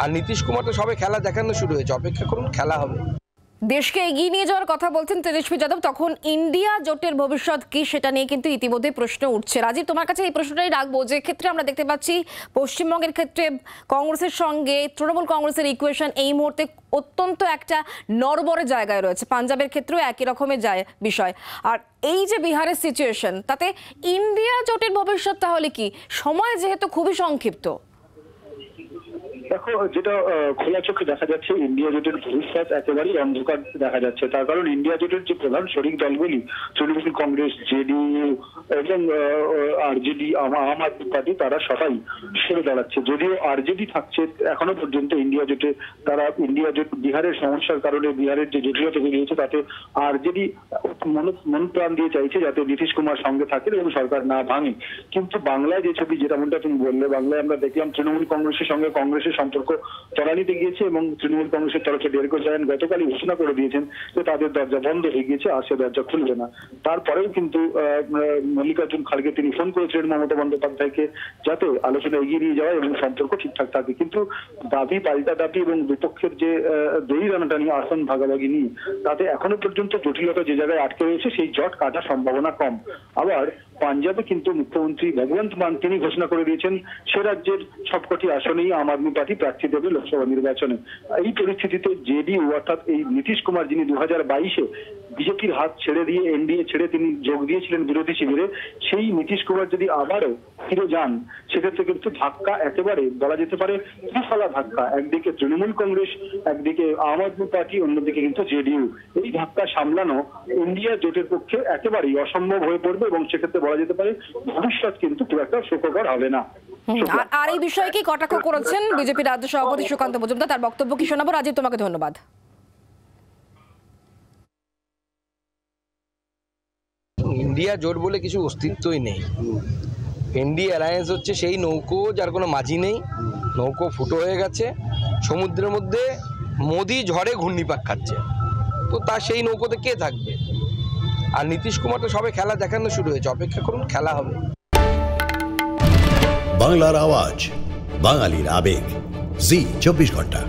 আর নীতিশ কুমার তো সবে খেলা দেখানো শুরু হয়েছে, অপেক্ষা করুন, খেলা হবে। দেশকে এগিয়ে নিয়ে যাওয়ার কথা বলছেন তেজস্বী যাদব, তখন ইন্ডিয়া জোটের ভবিষ্যৎ কি সেটা নিয়ে কিন্তু ইতিমধ্যে প্রশ্ন উঠছে। রাজীব, তোমার কাছে এই প্রশ্নটাই রাখবো, যে ক্ষেত্রে আমরা দেখতে পাচ্ছি পশ্চিমবঙ্গের ক্ষেত্রে কংগ্রেসের সঙ্গে তৃণমূল কংগ্রেসের ইকুয়েশন এই মুহূর্তে অত্যন্ত একটা নড়বড়ে জায়গায় রয়েছে, পাঞ্জাবের ক্ষেত্রেও একই রকমের বিষয়। আর এই যে বিহারের সিচুয়েশন, তাতে ইন্ডিয়া জোটের ভবিষ্যৎ তাহলে কি? সময় যেহেতু খুবই সংক্ষিপ্ত। দেখো, যেটা খোলা চোখে দেখা যাচ্ছে, ইন্ডিয়া জোটের ভবিষ্যৎ একেবারেই অন্ধকার দেখা যাচ্ছে। তার কারণ ইন্ডিয়া জোটের যে প্রধান শরিক দলগুলি তৃণমূল কংগ্রেস, জেডিইউ এবং আরজেডি, আম আদমি পার্টি, তারা সবাই সরে দাঁড়াচ্ছে। যদিও আরজেডি থাকছে এখনো পর্যন্ত ইন্ডিয়া জোটে, তারা ইন্ডিয়া জোট বিহারের সমস্যার কারণে, বিহারের যে জটিলতা তৈরি হয়েছে তাতে আরজেডি মন প্রাণ দিয়ে চাইছে যাতে নীতিশ কুমার সঙ্গে থাকেন এবং সরকার না ভাঙে। কিন্তু বাংলায় যে ছবি, যেমনটা তুমি বললে, বাংলায় আমরা দেখলাম তৃণমূল কংগ্রেসের সঙ্গে কংগ্রেসের সম্পর্ক তলানিতে গিয়েছে এবং তৃণমূল কংগ্রেসের তরফে ডেরকো জায়ান গতকালই ঘোষণা করে দিয়েছেন যে তাদের দরজা বন্ধ হয়ে গিয়েছে, আর সে দরজা খুলবে না। তারপরেও কিন্তু মল্লিকার্জুন খাড়গে তিনি ফোন করেছিলেন মমতা বন্দ্যোপাধ্যায়কে যাতে আলোচনা এগিয়ে নিয়ে যাওয়া এবং সম্পর্ক ঠিকঠাক থাকে। কিন্তু দাবি পাল্টা দাবি এবং দুপক্ষের যে দড়ি টানাটানি, আসন ভাগাভাগি নিয়ে, তাতে এখনো পর্যন্ত জটিলতা যে জায়গায় আটকে রয়েছে, সেই জট কাটার সম্ভাবনা কম। আবার পাঞ্জাবে কিন্তু মুখ্যমন্ত্রী ভগবন্ত মান তিনি ঘোষণা করে দিয়েছেন সে রাজ্যের সবকটি আসনেই আম আদমি পার্টি প্রার্থী দেবে লোকসভা নির্বাচনে। এই পরিস্থিতিতে জেডিইউ অর্থাৎ এই নীতিশ কুমার, যিনি 2022-এ বিজেপির হাত ছেড়ে দিয়ে এনডিএ ছেড়ে তিনি যোগ দিয়েছিলেন বিরোধী শিবিরে, সেই নীতিশ কুমার যদি আবারও ফিরে যান, সেক্ষেত্রে কিন্তু ধাক্কা একেবারে বলা যেতে পারে ত্রিফলা ধাক্কা। একদিকে তৃণমূল কংগ্রেস, একদিকে আম আদমি পার্টি, অন্যদিকে কিন্তু জেডিইউ। এই ধাক্কা সামলানো ইন্ডিয়া জোটের পক্ষে একেবারেই অসম্ভব হয়ে পড়বে এবং সেক্ষেত্রে বলা যেতে পারে ভবিষ্যৎ কিন্তু খুব একটা সুখকর হবে না। আর এই বিষয়ে কি কটাক্ষ করেছেন বিজেপি রাজ্য সভাপতি সুকান্ত মজুমদার, তার বক্তব্য কি শোনাবো? রাজীব, তোমাকে ধন্যবাদ। ইন্ডিয়া জোট বলে কিছু অস্তিত্বই নেই। ইন্ডিয়া অ্যালায়েন্স হচ্ছে সেই নৌকো যার কোনো মাঝি নেই, নৌকো ফুটো হয়ে গেছে সমুদ্রের মধ্যে, মোদি ঝড়ে ঘূর্ণিপাক খাচ্ছে, তো তার সেই নৌকোতে কে থাকবে? আর নীতিশ কুমার তো সবে খেলা দেখানো শুরু হয়েছে, অপেক্ষা করুন, খেলা হবে। বাংলার আওয়াজ, বাঙালির আবেগ, জি 24 ঘন্টা।